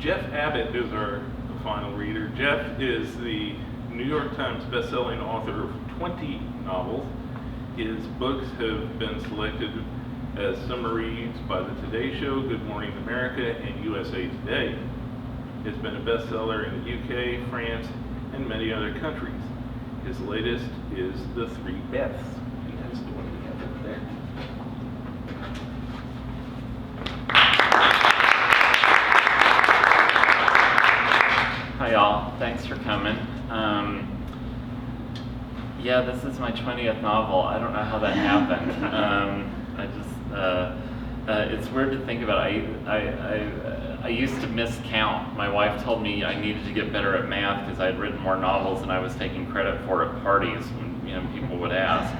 Jeff Abbott is our final reader. Jeff is the New York Times bestselling author of 20 novels. His books have been selected as summer reads by the Today Show, Good Morning America, and USA Today. It's been a bestseller in the UK, France, and many other countries. His latest is The Three Beths. And that's the one we have over there. Hi y'all, thanks for coming. Yeah, this is my 20th novel. I don't know how that happened. It's weird to think about. I used to miscount. My wife told me I needed to get better at math because I had written more novels and I was taking credit for at parties when people would ask.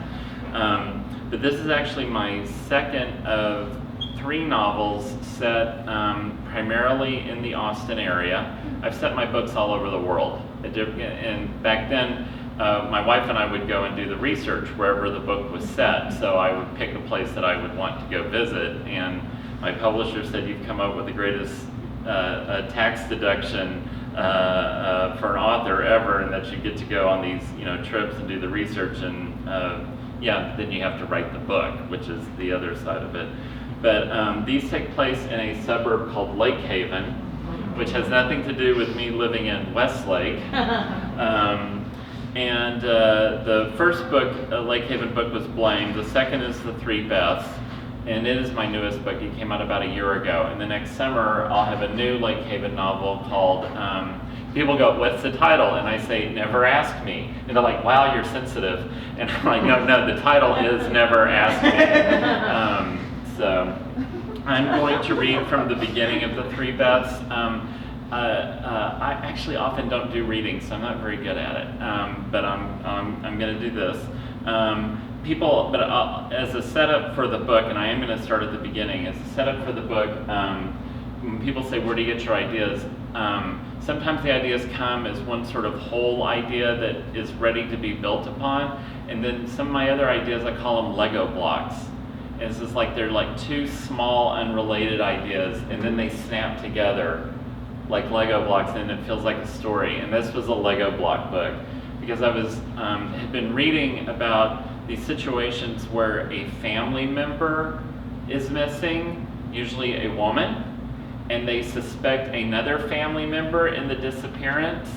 But this is actually my second of 3 novels set primarily in the Austin area. I've set my books all over the world. And back then, my wife and I would go and do the research wherever the book was set. So I would pick a place that I would want to go visit. And my publisher said, "You've come up with the greatest tax deduction for an author ever, and that you get to go on these trips and do the research. And then you have to write the book," which is the other side of it. But these take place in a suburb called Lake Haven, which has nothing to do with me living in Westlake. And the first book, Lake Haven book, was Blame. The second is The Three Beths, and it is my newest book. It came out about a year ago. And the next summer, I'll have a new Lake Haven novel called, people go, "What's the title?" And I say, "Never Ask Me." And they're like, "Wow, you're sensitive." And I'm like, no, the title is Never Ask Me. So I'm going to read from the beginning of The Three Beths. I actually often don't do readings, so I'm not very good at it. But I'm going to do this. As a setup for the book, and I am going to start at the beginning. As a setup for the book, when people say, "Where do you get your ideas?" Sometimes the ideas come as one sort of whole idea that is ready to be built upon, and then some of my other ideas, I call them Lego blocks. And it's just like they're like 2 small, unrelated ideas, and then they snap together like Lego blocks, and it feels like a story. And this was a Lego block book because I had been reading about these situations where a family member is missing, usually a woman, and they suspect another family member in the disappearance,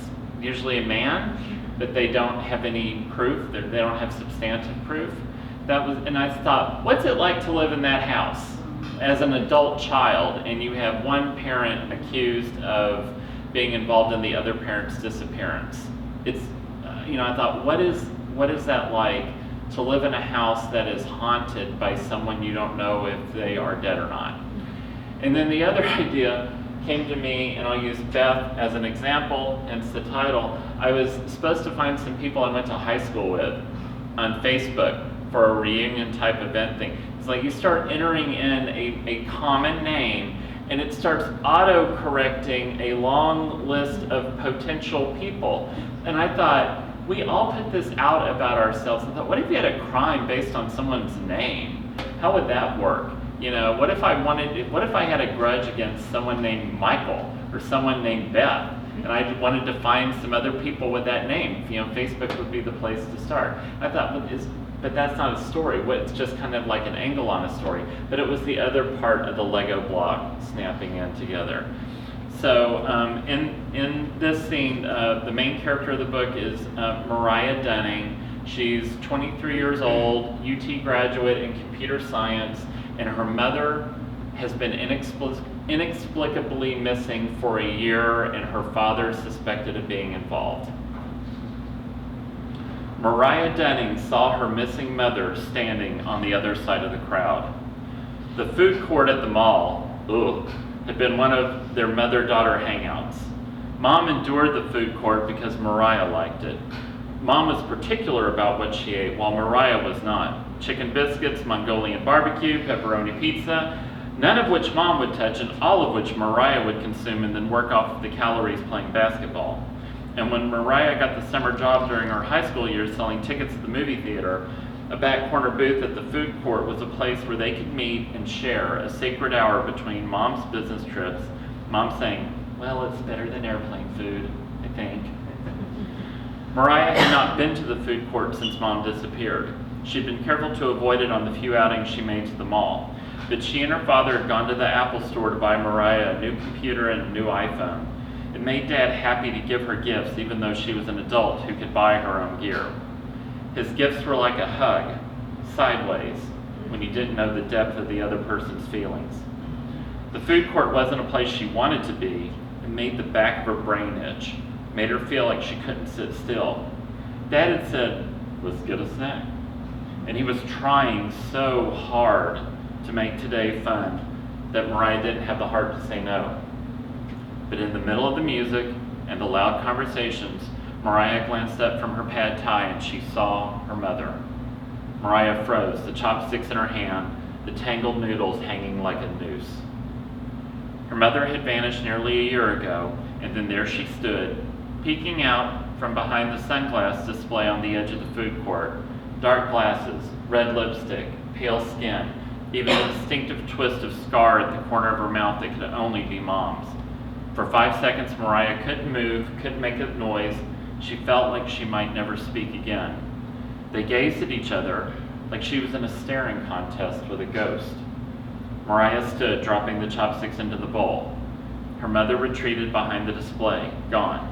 usually a man, but they don't have any proof. They don't have substantive proof. And I thought, what's it like to live in that house as an adult child, and you have one parent accused of being involved in the other parent's disappearance? It's, I thought, what is that like to live in a house that is haunted by someone you don't know if they are dead or not? And then the other idea came to me, and I'll use Beth as an example, hence the title. I was supposed to find some people I went to high school with on Facebook for a reunion type event thing. It's like you start entering in a common name, and it starts auto-correcting a long list of potential people. And I thought, we all put this out about ourselves. I thought, what if you had a crime based on someone's name? How would that work? What if I had a grudge against someone named Michael or someone named Beth, and I wanted to find some other people with that name? Facebook would be the place to start. I thought, but that's not a story. It's just kind of like an angle on a story. But it was the other part of the Lego block snapping in together. So in this scene, the main character of the book is Mariah Dunning. She's 23 years old, UT graduate in computer science, and her mother has been inexplicably missing for a year, and her father is suspected of being involved. Mariah Dunning saw her missing mother standing on the other side of the crowd. The food court at the mall, had been one of their mother-daughter hangouts. Mom endured the food court because Mariah liked it. Mom was particular about what she ate, while Mariah was not. Chicken biscuits, Mongolian barbecue, pepperoni pizza, none of which Mom would touch, and all of which Mariah would consume and then work off the calories playing basketball. And when Mariah got the summer job during her high school years selling tickets at the movie theater, a back corner booth at the food court was a place where they could meet and share a sacred hour between Mom's business trips, Mom saying, Well, it's better than airplane food, I think. Mariah had not been to the food court since Mom disappeared. She'd been careful to avoid it on the few outings she made to the mall. But she and her father had gone to the Apple store to buy Mariah a new computer and a new iPhone. It made Dad happy to give her gifts, even though she was an adult who could buy her own gear. His gifts were like a hug, sideways, when he didn't know the depth of the other person's feelings. The food court wasn't a place she wanted to be. It made the back of her brain itch, made her feel like she couldn't sit still. Dad had said, "Let's get a snack." And he was trying so hard to make today fun that Mariah didn't have the heart to say no. But in the middle of the music and the loud conversations, Mariah glanced up from her pad thai and she saw her mother. Mariah froze, the chopsticks in her hand, the tangled noodles hanging like a noose. Her mother had vanished nearly a year ago, and then there she stood, peeking out from behind the sunglass display on the edge of the food court. Dark glasses, red lipstick, pale skin, even a distinctive twist of scar at the corner of her mouth that could only be Mom's. For 5 seconds, Mariah couldn't move, couldn't make a noise. She felt like she might never speak again. They gazed at each other like she was in a staring contest with a ghost. Mariah stood, dropping the chopsticks into the bowl. Her mother retreated behind the display, gone.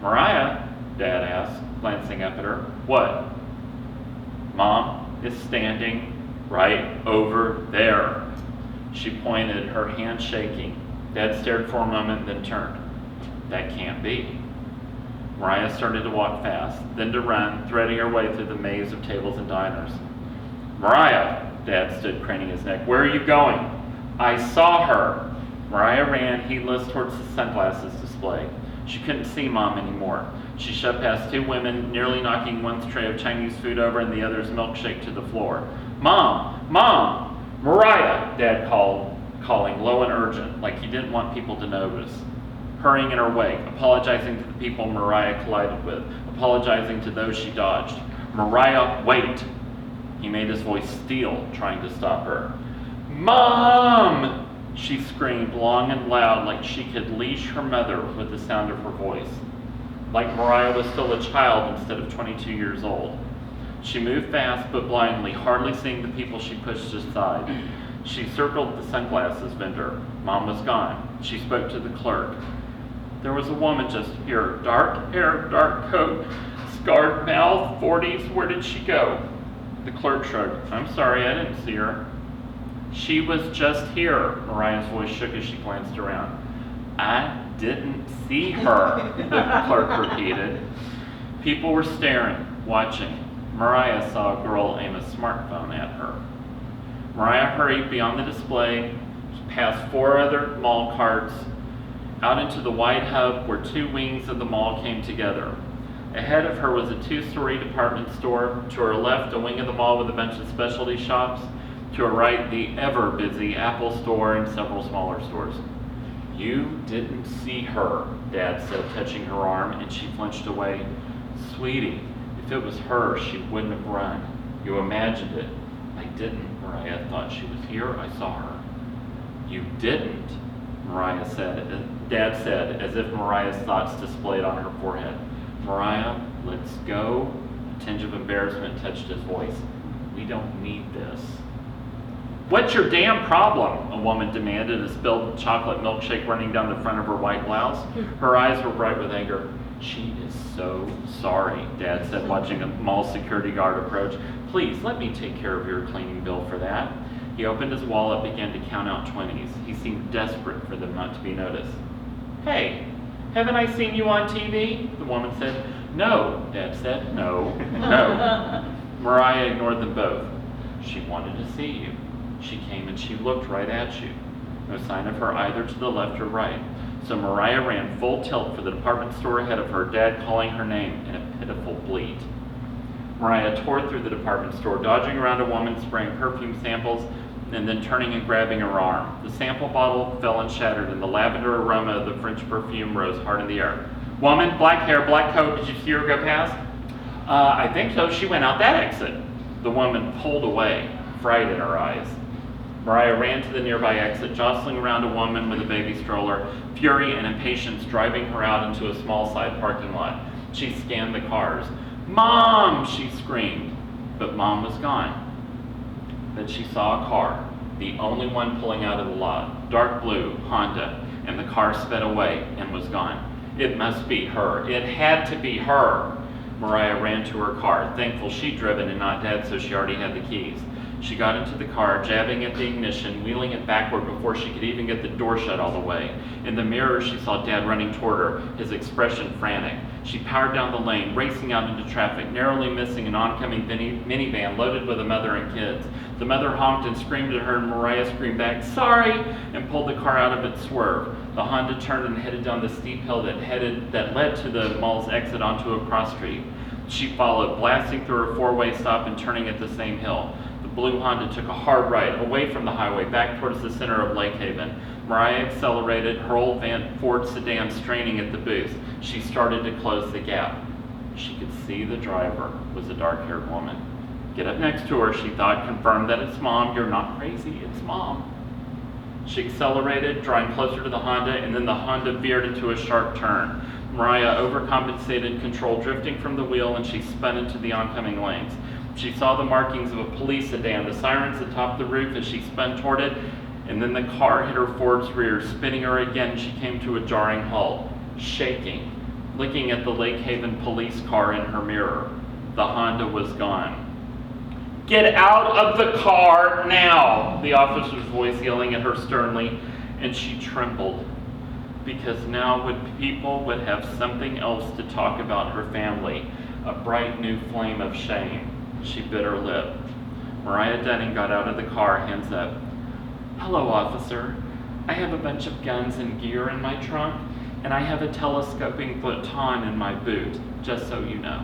"Mariah?" Dad asked, glancing up at her. "What?" "Mom is standing right over there." She pointed, her hand shaking. Dad stared for a moment, then turned. "That can't be." Mariah started to walk fast, then to run, threading her way through the maze of tables and diners. "Mariah!" Dad stood, craning his neck. "Where are you going?" "I saw her." Mariah ran, heedless, towards the sunglasses display. She couldn't see Mom anymore. She shoved past two women, nearly knocking one's tray of Chinese food over and the other's milkshake to the floor. "Mom! Mom! Mariah!" Dad called, calling low and urgent, like he didn't want people to notice. Hurrying in her wake, apologizing to the people Mariah collided with, apologizing to those she dodged. "Mariah, wait!" He made his voice steel, trying to stop her. "Mom!" She screamed long and loud, like she could leash her mother with the sound of her voice. Like Mariah was still a child instead of 22 years old. She moved fast but blindly, hardly seeing the people she pushed aside. She circled the sunglasses vendor. Mom was gone. She spoke to the clerk. "There was a woman just here, dark hair, dark coat, scarred mouth, 40s. Where did she go?" The clerk shrugged. "I'm sorry, I didn't see her." "She was just here." Mariah's voice shook as she glanced around. "I didn't see her," the clerk repeated. People were staring, watching. Mariah saw a girl aim a smartphone at her. Mariah hurried beyond the display, past 4 other mall carts, out into the wide hub where 2 wings of the mall came together. Ahead of her was a 2-story department store. To her left, a wing of the mall with a bunch of specialty shops. To her right, the ever-busy Apple store and several smaller stores. "You didn't see her," Dad said, touching her arm, and she flinched away. "Sweetie, if it was her, she wouldn't have run. You imagined it." "I didn't." Mariah thought she was here. "I saw her." "You didn't," Mariah said. Dad said, as if Mariah's thoughts displayed on her forehead. "Mariah, let's go." A tinge of embarrassment touched his voice. "We don't need this." "What's your damn problem?" a woman demanded, a spilled chocolate milkshake running down the front of her white blouse. Her eyes were bright with anger. "She is so sorry," Dad said, watching a mall security guard approach. "Please, let me take care of your cleaning bill for that." He opened his wallet, began to count out 20s. He seemed desperate for them not to be noticed. "Hey, haven't I seen you on TV?" the woman said. "No," Dad said. "No, no." Mariah ignored them both. "She wanted to see you. She came and she looked right at you." No sign of her either to the left or right. So Mariah ran full tilt for the department store ahead of her, Dad calling her name in a pitiful bleat. Mariah tore through the department store, dodging around a woman spraying perfume samples and then turning and grabbing her arm. The sample bottle fell and shattered, and the lavender aroma of the French perfume rose hard in the air. "Woman, black hair, black coat, did you see her go past?" I think so. She went out that exit." The woman pulled away, fright in her eyes. Mariah ran to the nearby exit, jostling around a woman with a baby stroller, fury and impatience driving her out into a small side parking lot. She scanned the cars. "Mom!" she screamed, but Mom was gone. Then she saw a car, the only one pulling out of the lot, dark blue, Honda, and the car sped away and was gone. It must be her. It had to be her. Mariah ran to her car, thankful she'd driven and not Dad, so she already had the keys. She got into the car, jabbing at the ignition, wheeling it backward before she could even get the door shut all the way. In the mirror, she saw Dad running toward her, his expression frantic. She powered down the lane, racing out into traffic, narrowly missing an oncoming minivan loaded with a mother and kids. The mother honked and screamed at her, and Mariah screamed back, "Sorry!" and pulled the car out of its swerve. The Honda turned and headed down the steep hill that led to the mall's exit onto a cross street. She followed, blasting through a four-way stop and turning at the same hill. The blue Honda took a hard right, away from the highway, back towards the center of Lake Haven. Mariah accelerated, her old Ford sedan straining at the boost. She started to close the gap. She could see the driver was a dark-haired woman. Get up next to her, she thought, confirm that it's Mom. You're not crazy, it's Mom. She accelerated, drawing closer to the Honda, and then the Honda veered into a sharp turn. Mariah overcompensated control, drifting from the wheel, and she spun into the oncoming lanes. She saw the markings of a police sedan, the sirens atop the roof as she spun toward it, and then the car hit her Ford's rear, spinning her again. She came to a jarring halt, shaking, looking at the Lake Haven police car in her mirror. The Honda was gone. "Get out of the car now!" the officer's voice yelling at her sternly, and she trembled, because now people would have something else to talk about her family, a bright new flame of shame. She bit her lip. Mariah Dunning got out of the car, hands up. "Hello, officer. I have a bunch of guns and gear in my trunk, and I have a telescoping baton in my boot, just so you know."